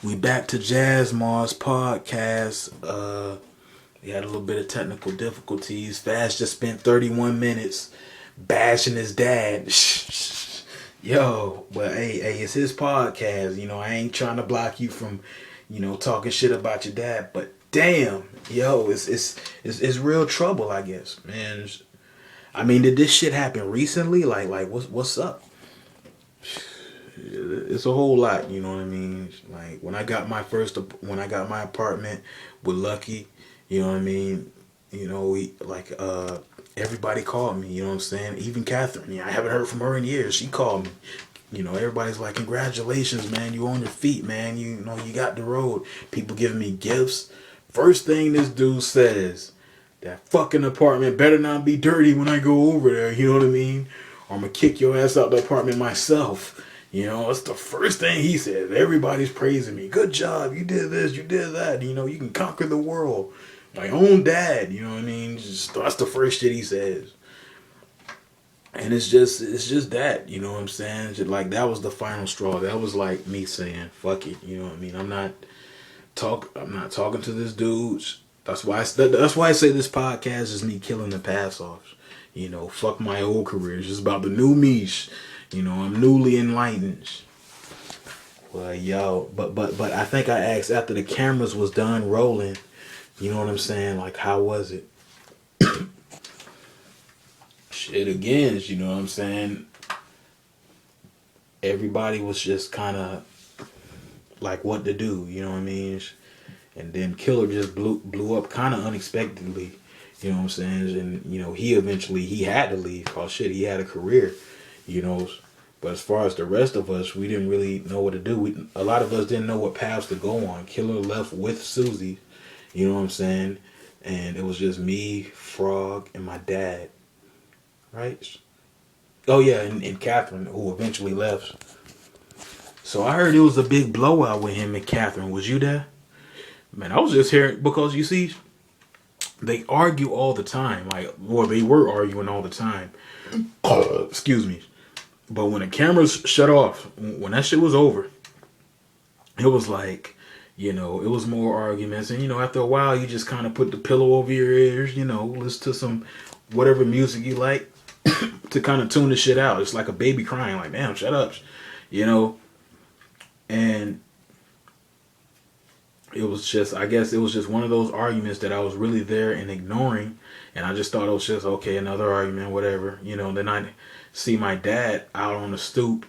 We back to Jasmar's podcast. We had a little bit of technical difficulties. Faz just spent 31 minutes bashing his dad. Yo, but hey, it's his podcast. You know, I ain't trying to block you from, talking shit about your dad. But damn, yo, it's real trouble, I guess, man. I mean, did this shit happen recently? Like, what's up? It's a whole lot, you know what I mean? Like when I got my apartment with Lucky, you know what I mean? Everybody called me, you know what I'm saying? Even Catherine, I haven't heard from her in years. She called me. Everybody's like, congratulations, man. You on your feet, man. You got the road. People giving me gifts. First thing this dude says, that fucking apartment better not be dirty when I go over there, you know what I mean? Or I'm gonna kick your ass out the apartment myself. It's the first thing he says. Everybody's praising me. Good job. You did this. You did that. You can conquer the world. My own dad. You know what I mean? That's the first shit he says. And it's just that. You know what I'm saying? Like, that was the final straw. That was like me saying, fuck it. You know what I mean? I'm not talking to this dude. That's why I say this podcast is me killing the pass offs. Fuck my old career. It's just about the new me. I'm newly enlightened. Well, yo, but I think I asked after the cameras was done rolling, you know what I'm saying? Like, how was it? Shit, again, you know what I'm saying? Everybody was just kind of like, what to do, you know what I mean? And then Killer just blew up kind of unexpectedly, you know what I'm saying? And, he had to leave. Oh, shit, he had a career, But as far as the rest of us, we didn't really know what to do. A lot of us didn't know what paths to go on. Killer left with Susie, you know what I'm saying? And it was just me, Frog, and my dad, right? Oh, yeah, and Catherine, who eventually left. So I heard it was a big blowout with him and Catherine. Was you there? Man, I was just hearing, because you see, they argue all the time. They were arguing all the time. Excuse me. But when the cameras shut off, when that shit was over, it was like, it was more arguments. And, after a while, you just kind of put the pillow over your ears, listen to some whatever music you like to kind of tune the shit out. It's like a baby crying, like, damn, shut up, And I guess it was just one of those arguments that I was really there and ignoring. And I just thought it was just, okay, another argument, whatever. Then I see my dad out on the stoop,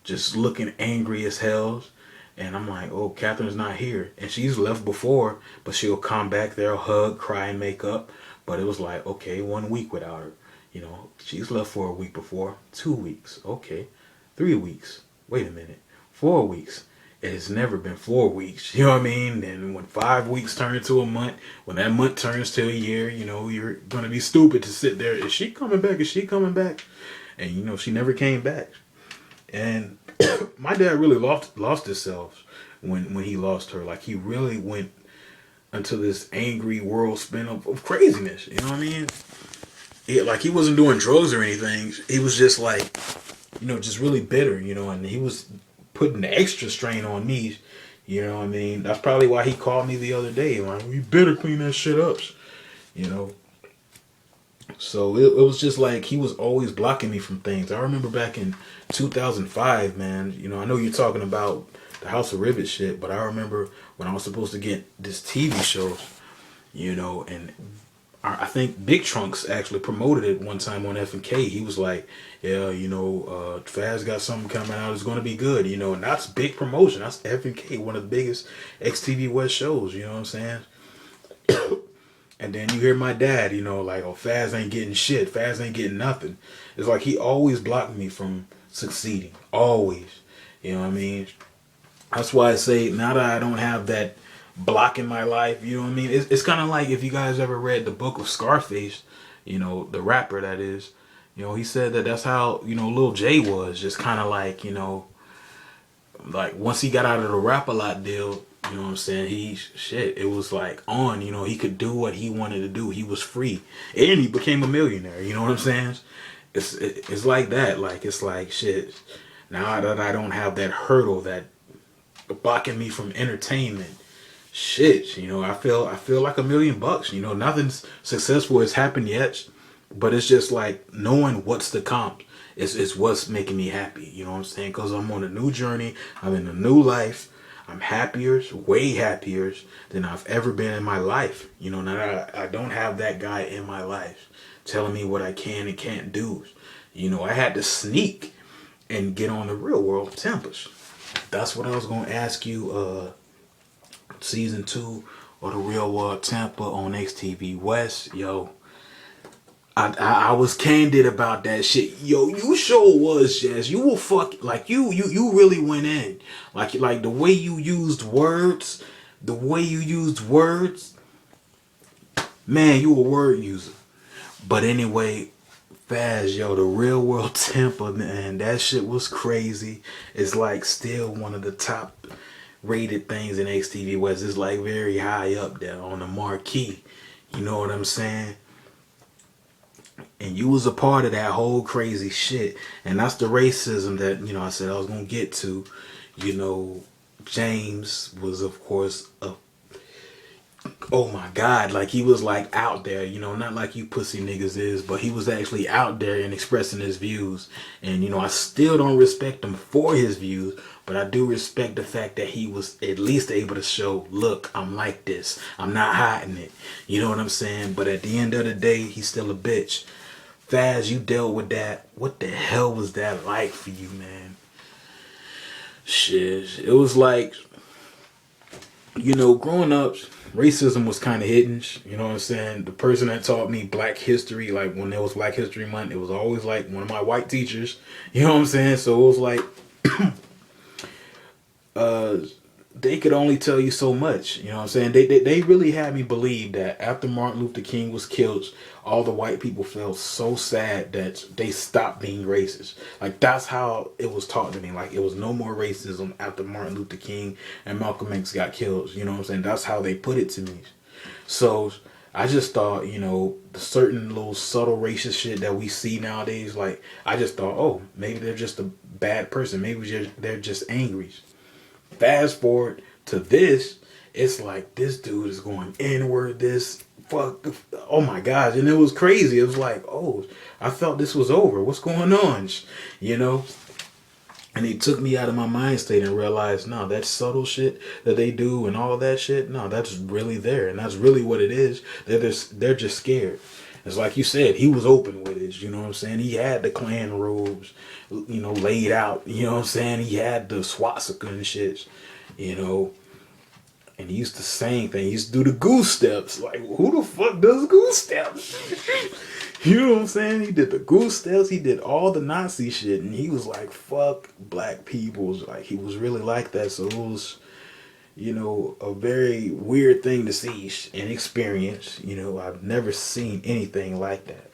just looking angry as hell. And I'm like, oh, Catherine's not here. And she's left before, but she'll come back there, hug, cry, and make up. But it was like, okay, 1 week without her. She's left for a week before. 2 weeks. Okay. 3 weeks. Wait a minute. 4 weeks. It has never been 4 weeks. You know what I mean? And when 5 weeks turn to a month, when that month turns to a year, you're going to be stupid to sit there. Is she coming back? Is she coming back? And, she never came back. And my dad really lost himself when he lost her. Like, he really went into this angry whirlwind of craziness. You know what I mean? He wasn't doing drugs or anything. He was just like, just really bitter, and he was putting the extra strain on me, you know what I mean? That's probably why he called me the other day, like, you better clean that shit up, So it was just like he was always blocking me from things. I remember back in 2005, man, I know you're talking about the House of Ribbit shit, but I remember when I was supposed to get this TV show, and I think Big Trunks actually promoted it one time on F&K. He was like, yeah, Faz got something coming out. It's going to be good, and that's big promotion. That's F&K, one of the biggest XTV West shows, you know what I'm saying? And then you hear my dad, like, oh, Faz ain't getting shit. Faz ain't getting nothing. It's like he always blocked me from succeeding. Always. You know what I mean? That's why I say now that I don't have that block in my life, you know what I mean? It's kind of like if you guys ever read the book of Scarface, the rapper that is, he said that's how, Lil J was just kind of like, like once he got out of the Rap-A-Lot deal, you know what I'm saying? It was like on, he could do what he wanted to do. He was free and he became a millionaire. You know what I'm saying? It's like that. Like, it's like shit. Now that I don't have that hurdle, that blocking me from entertainment. Shit, I feel like $1,000,000. Nothing's successful has happened yet, but it's just like knowing what's the comp. It's what's making me happy. You know what I'm saying? Because I'm on a new journey. I'm in a new life. I'm happier, way happier than I've ever been in my life. Now that I don't have that guy in my life telling me what I can and can't do. I had to sneak and get on the Real World Tempers. That's what I was going to ask you. Season 2 of the Real World Temper on XTV West. Yo, I was candid about that shit. Yo, you sure was, Jazz. You will fuck like you really went in. Like the way you used words, man, you a word user. But anyway, Faz, yo, the Real World Temper, man, that shit was crazy. It's like still one of the top rated things in XTV West. It's like very high up there on the marquee. You know what I'm saying? And you was a part of that whole crazy shit. And that's the racism that, I said I was going to get to. James was, of course, oh my God, like he was like out there, not like you pussy niggas is, but he was actually out there and expressing his views. And, I still don't respect him for his views, but I do respect the fact that he was at least able to show, look, I'm like this. I'm not hiding it. You know what I'm saying? But at the end of the day, he's still a bitch. Faz, you dealt with that. What the hell was that like for you, man? Shit. It was like, growing up, racism was kind of hidden. You know what I'm saying? The person that taught me black history, like when there was Black History Month, it was always like one of my white teachers. You know what I'm saying? So it was like, they could only tell you so much. You know what I'm saying? They really had me believe that after Martin Luther King was killed, all the white people felt so sad that they stopped being racist. Like, that's how it was taught to me. Like, it was no more racism after Martin Luther King and Malcolm X got killed. You know what I'm saying? That's how they put it to me. So I just thought, the certain little subtle racist shit that we see nowadays, like, I just thought, oh, maybe they're just a bad person. Maybe they're just angry. Fast forward to this, it's like this dude is going inward, this fuck, oh my gosh, and it was crazy. It was like, oh, I thought this was over. What's going on? And he took me out of my mind state and realized, no, that subtle shit that they do and all that shit, no, that's really there. And that's really what it is. They're just scared. It's like you said, he was open with it. You know what I'm saying? He had the Klan robes, laid out. You know what I'm saying? He had the swastika and shit, And he used to sing things. He used to do the goose steps. Like, who the fuck does goose steps? You know what I'm saying? He did the goose steps. He did all the Nazi shit. And he was like, fuck black people. Like, he was really like that. So it was, a very weird thing to see and experience. I've never seen anything like that.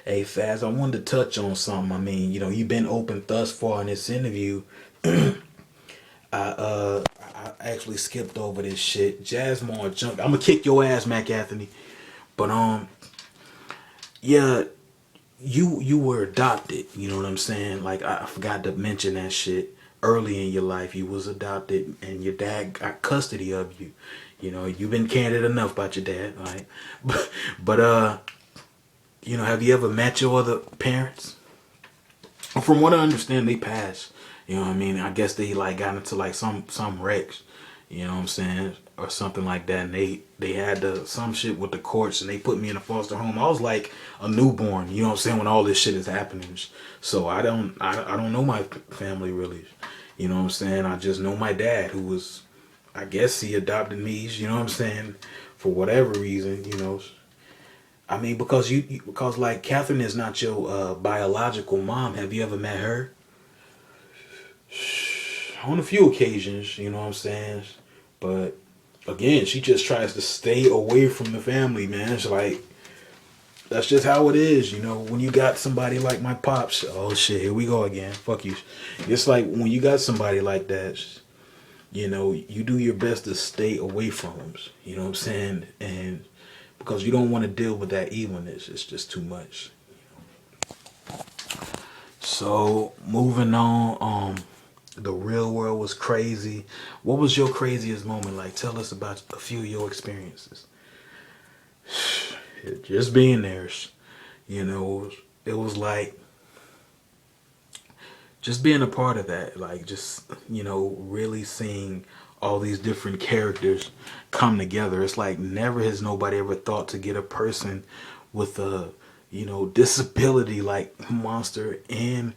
Hey, Faz, I wanted to touch on something. I mean, you've been open thus far in this interview. I actually skipped over this shit. Jasmar junk. I'm gonna kick your ass, Mac Anthony. But yeah, you were adopted. You know what I'm saying? Like, I forgot to mention that shit. Early in your life, you was adopted, and your dad got custody of you. You've been candid enough about your dad, right? But have you ever met your other parents? From what I understand, they passed. You know what I mean? I guess they like got into like some wrecks, you know what I'm saying, or something like that. And they had some shit with the courts, and they put me in a foster home. I was like a newborn, you know what I'm saying, when all this shit is happening. So I don't know my family really, you know what I'm saying. I just know my dad, who was, I guess he adopted me, you know what I'm saying, for whatever reason, I mean, because like Catherine is not your biological mom. Have you ever met her? On a few occasions, you know what I'm saying? But again, she just tries to stay away from the family, man. It's like, that's just how it is, when you got somebody like my pops. Oh shit, here we go again. Fuck you. It's like when you got somebody like that, you do your best to stay away from them. You know what I'm saying? And because you don't want to deal with that evilness. It's just too much. So moving on, the real world was crazy. What was your craziest moment like? Tell us about a few of your experiences. Just being there, you know, it was like just being a part of that, like just really seeing all these different characters come together. It's like never has nobody ever thought to get a person with a disability like Monster and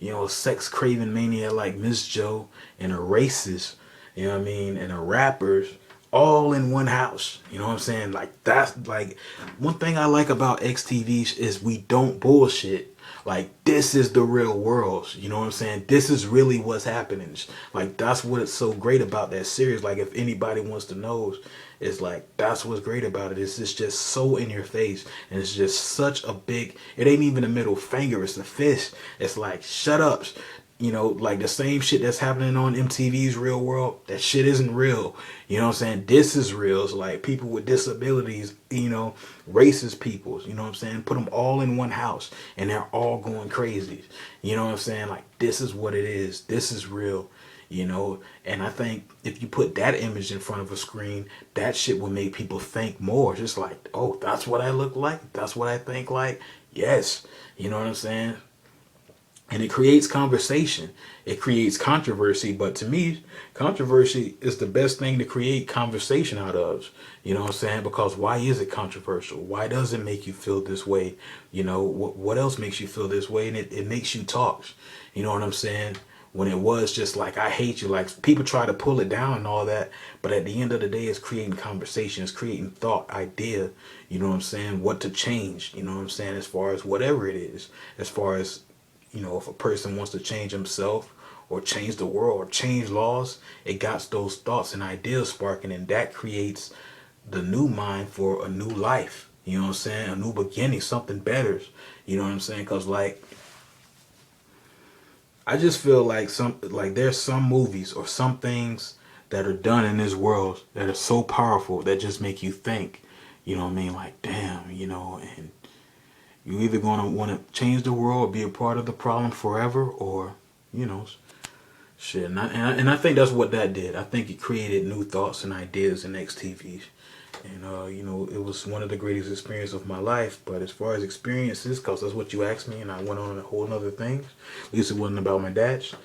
a sex craving maniac like Miss Joe and a racist, what I mean, and a rappers all in one house. You know what I'm saying? Like that's like one thing I like about XTV is we don't bullshit. Like this is the real world. You know what I'm saying? This is really what's happening. Like that's what's so great about that series. Like if anybody wants to know, it's like that's what's great about it. It's just so in your face, and it's just such a big. It ain't even a middle finger. It's a fist. It's like shut up. Like the same shit that's happening on MTV's Real World, that shit isn't real. You know what I'm saying? This is real. It's like people with disabilities, racist peoples, you know what I'm saying? Put them all in one house and they're all going crazy. You know what I'm saying? Like this is what it is. This is real, And I think if you put that image in front of a screen, that shit will make people think more. It's just like, oh, that's what I look like. That's what I think like. Yes. You know what I'm saying? And it creates conversation. It creates controversy. But to me, controversy is the best thing to create conversation out of. You know what I'm saying? Because why is it controversial? Why does it make you feel this way? What else makes you feel this way? And it makes you talk. You know what I'm saying? When it was just like, I hate you. Like people try to pull it down and all that. But at the end of the day, it's creating conversation. It's creating thought, idea. You know what I'm saying? What to change. You know what I'm saying? As far as whatever it is. As far as if a person wants to change himself or change the world or change laws, it got those thoughts and ideas sparking, and that creates the new mind for a new life. You know what I'm saying? A new beginning, something better. You know what I'm saying? Because like, I just feel like there's some movies or some things that are done in this world that are so powerful that just make you think. You know what I mean? Like, damn, and you either gonna want to change the world or be a part of the problem forever, or shit. And I think that's what that did. I think it created new thoughts and ideas in XTV, and it was one of the greatest experiences of my life. But as far as experiences, cause that's what you asked me, and I went on a whole nother thing. At least it wasn't about my dad's.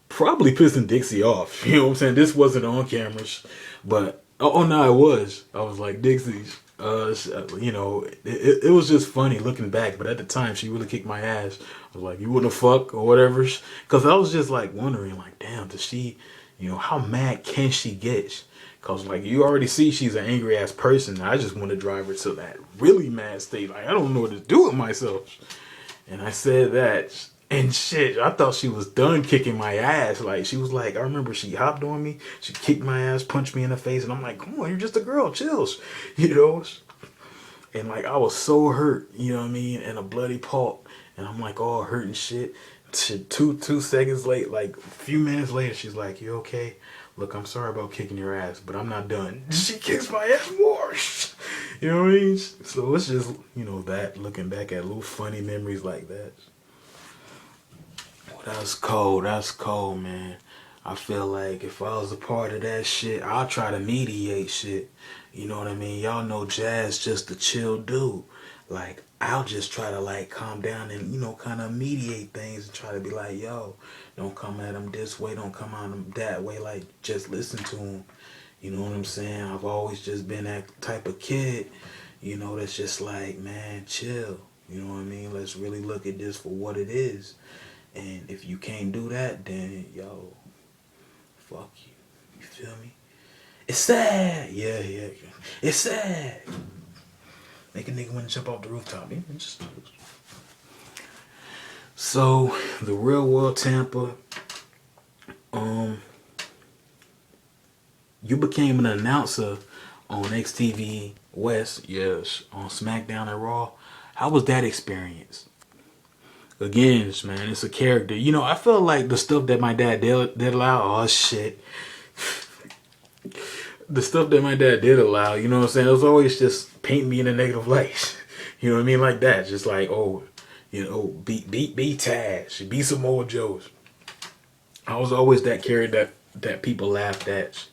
Probably pissing Dixie off. You know what I'm saying? This wasn't on cameras, but oh no, it was. I was like, Dixie's. It was just funny looking back, but at the time she really kicked my ass. I was like, you wanna fuck or whatever, because I was just like wondering, like, damn, does she, how mad can she get? Because like you already see she's an angry ass person. I just want to drive her to that really mad state. Like I don't know what to do with myself. And I said that. And shit, I thought she was done kicking my ass. Like, she was like, I remember she hopped on me. She kicked my ass, punched me in the face. And I'm like, come on, you're just a girl. Chills. And like, I was so hurt, you know what I mean? And a bloody pulp. And I'm like, all hurt and shit. Two seconds late, like a few minutes later, she's like, you okay? Look, I'm sorry about kicking your ass, but I'm not done. She kicks my ass more. You know what I mean? So it's just, that, looking back at little funny memories like that. That's cold. That's cold, man. I feel like if I was a part of that shit, I'll try to mediate shit. You know what I mean? Y'all know Jazz just a chill dude. Like, I'll just try to, like, calm down and, kind of mediate things and try to be like, yo, don't come at him this way. Don't come at him that way. Like, just listen to him. You know what I'm saying? I've always just been that type of kid, that's just like, man, chill. You know what I mean? Let's really look at this for what it is. And if you can't do that, then, yo, fuck you. You feel me? It's sad. Yeah. It's sad. Make a nigga want to jump off the rooftop. So, the Real World Tampa, you became an announcer on XTV West, yes, on SmackDown and Raw. How was that experience? Again, man, it's a character. I feel like the stuff that my dad did allow, oh shit. The stuff that my dad did allow, it was always just paint me in a negative light. You know what I mean? Like that. Just like, oh, You know, be Taz, be Samoa Joe's. I was always that character that people laughed at.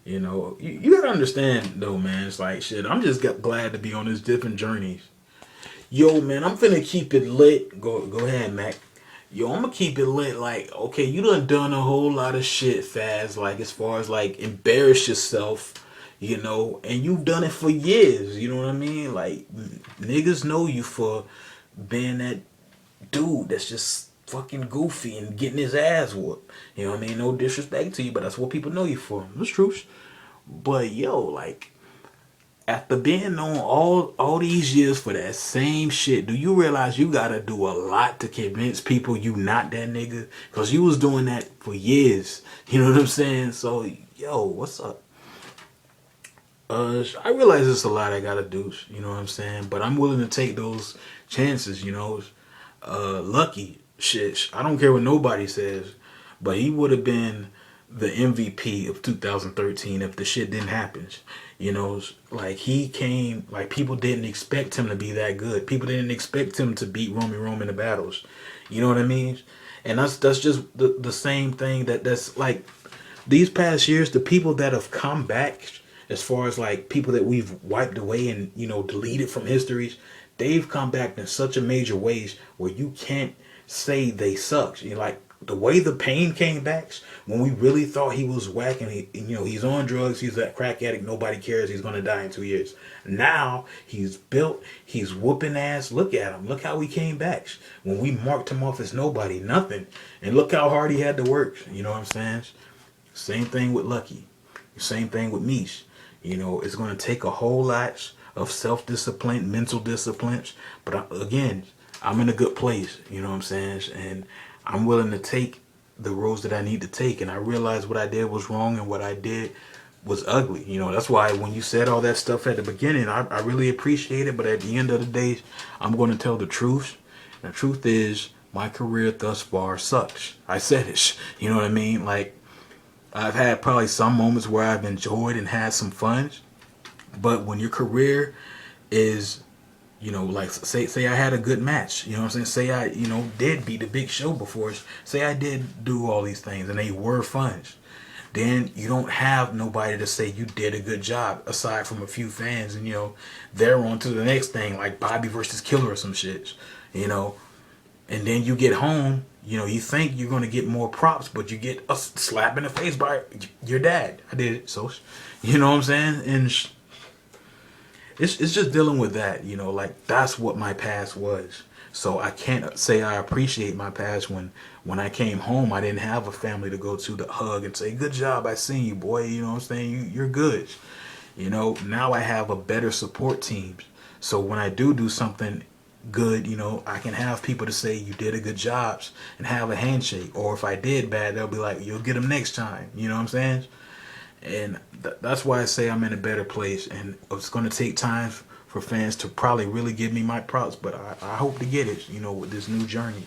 You know, you gotta understand though, man. It's like shit. I'm just glad to be on these different journeys. Yo, man, I'm finna keep it lit. Go ahead, Mac. Yo, I'm gonna keep it lit. Like, okay, you done a whole lot of shit, Faz. Like, as far as like embarrass yourself, you know, and you've done it for years. You know what I mean? Like, niggas know you for being that dude that's just fucking goofy and getting his ass whooped. You know what I mean? No disrespect to you, but that's what people know you for. It's true. But yo, like, after being known all these years for that same shit, do you realize you gotta do a lot to convince people you not that nigga? Cause you was doing that for years. You know what I'm saying? So yo, what's up? I realize it's a lot I gotta do. You know what I'm saying? But I'm willing to take those chances. You know, Lucky shit. I don't care what nobody says, but he would have been the MVP of 2013 if the shit didn't happen. You know, like he came, like people didn't expect him to be that good. People didn't expect him to beat Roman in the battles. You know what I mean? And that's just the same thing that's like these past years, the people that have come back, as far as like people that we've wiped away and, you know, deleted from histories, they've come back in such a major ways where you can't say they suck. You know, like the way the Pain came back when we really thought he was whack and you know, he's on drugs, he's a crack addict, nobody cares, he's gonna die in 2 years. Now he's built, he's whooping ass. Look at him, look how he came back when we marked him off as nobody, nothing, and look how hard he had to work. You know what I'm saying? Same thing with Lucky, same thing with Mish. You know, it's gonna take a whole lot of self-discipline, mental discipline, but again, I'm in a good place. You know what I'm saying? And I'm willing to take the roads that I need to take, and I realized what I did was wrong and what I did was ugly. You know, that's why when you said all that stuff at the beginning, I really appreciate it, but at the end of the day, I'm going to tell the truth. And the truth is, my career thus far sucks. I said it. You know what I mean? Like, I've had probably some moments where I've enjoyed and had some fun, but when your career is, you know, like say I had a good match, you know what I'm saying? Say I, you know, did beat the Big Show before. Say I did do all these things and they were fun. Then you don't have nobody to say you did a good job aside from a few fans, and you know, they're on to the next thing like Bobby versus Killer or some shit, you know. And then you get home, you know, you think you're going to get more props, but you get a slap in the face by your dad. I did it, so, you know what I'm saying? And it's just dealing with that, you know, like that's what my past was. So I can't say I appreciate my past when I came home, I didn't have a family to go to hug and say, good job, I seen you, boy. You know what I'm saying? You're good. You know, now I have a better support team. So when I do something good, you know, I can have people to say you did a good job and have a handshake. Or if I did bad, they'll be like, you'll get them next time. You know what I'm saying? And that's why I say I'm in a better place. And it's going to take time for fans to probably really give me my props. But I hope to get it, you know, with this new journey.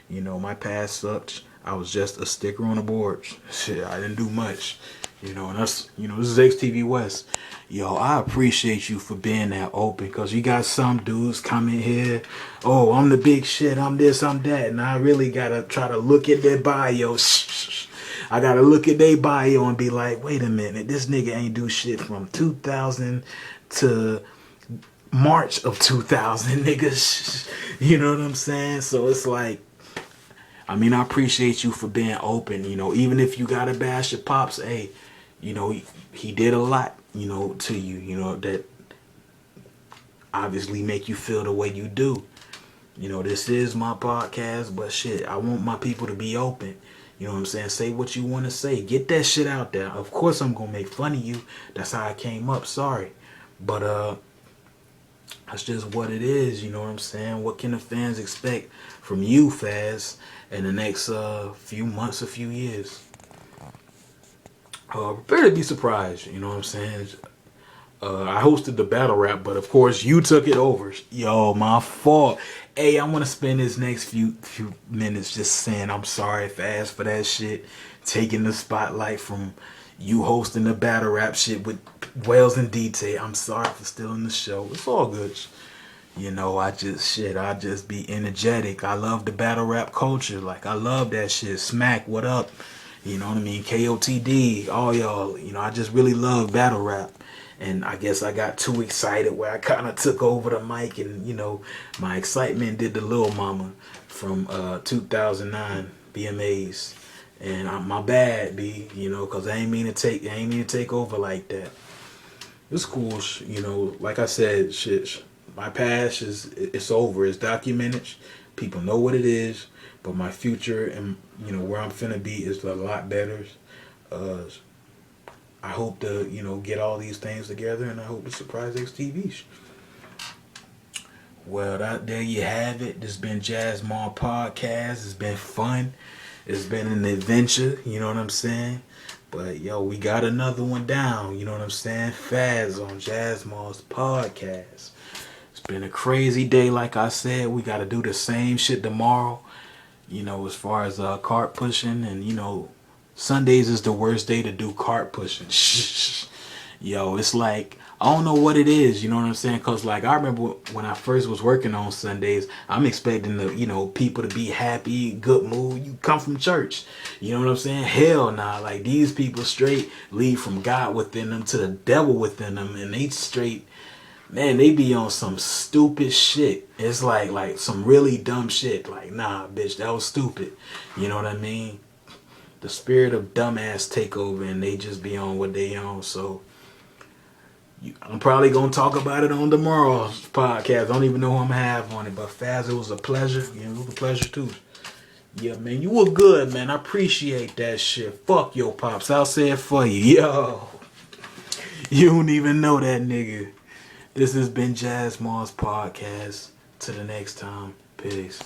You know, my past sucked. I was just a sticker on the board. Shit, I didn't do much. You know, and that's, you know, this is XTV West. Yo, I appreciate you for being that open, because you got some dudes coming here, oh, I'm the big shit, I'm this, I'm that, and I really gotta try to look at their bio. I gotta look at their bio and be like, wait a minute, this nigga ain't do shit from 2000 to March of 2000, niggas. You know what I'm saying? So it's like, I mean, I appreciate you for being open, you know, even if you gotta bash your pops, hey, you know, he did a lot, you know, to you, you know, that obviously make you feel the way you do. You know, this is my podcast, but shit, I want my people to be open. You know what I'm saying? Say what you want to say. Get that shit out there. Of course I'm going to make fun of you. That's how I came up. Sorry. But that's just what it is. You know what I'm saying? What can the fans expect from you, Faz, in the next few months, a few years? Prepare to be surprised. You know what I'm saying? I hosted the battle rap, but of course you took it over. Yo, my fault. Hey, I want to spend this next few minutes just saying I'm sorry, Faz, for that shit. Taking the spotlight from you hosting the battle rap shit with Wells and Detail. I'm sorry for stealing the show. It's all good. I just be energetic. I love the battle rap culture. Like, I love that shit. Smack, what up? You know what I mean? KOTD, all y'all. I just really love battle rap. And I guess I got too excited where I kind of took over the mic, and, my excitement did the Lil Mama from 2009 BMAs. And my bad, B, because I ain't mean to take over like that. It's cool, like I said, shit. My past it's over. It's documented. People know what it is. But my future and where I'm finna be is a lot better. I hope to get all these things together, and I hope to surprise XTVs. Well, there you have it. This has been Jasmar Podcast. It's been fun. It's been an adventure. You know what I'm saying? But we got another one down. You know what I'm saying? Faz on Jasmar's Podcast. It's been a crazy day, like I said. We got to do the same shit tomorrow. As far as cart pushing, and Sundays is the worst day to do cart pushing. It's like, I don't know what it is, you know what I'm saying? Because, like, I remember when I first was working on Sundays, I'm expecting the, people to be happy, good mood. You come from church, you know what I'm saying? Hell nah, like, these people straight lead from God within them to the devil within them, and they straight, man, they be on some stupid shit. It's like some really dumb shit. Like, nah, bitch, that was stupid. You know what I mean? The spirit of dumbass take over, and they just be on what they on. So I'm probably going to talk about it on tomorrow's podcast. I don't even know who I'm going to have on it. But Faz, it was a pleasure. It was a pleasure too. Yeah, man, you were good, man. I appreciate that shit. Fuck your pops. I'll say it for you. Yo. You don't even know that nigga. This has been Jasmar's Podcast. Till the next time. Peace.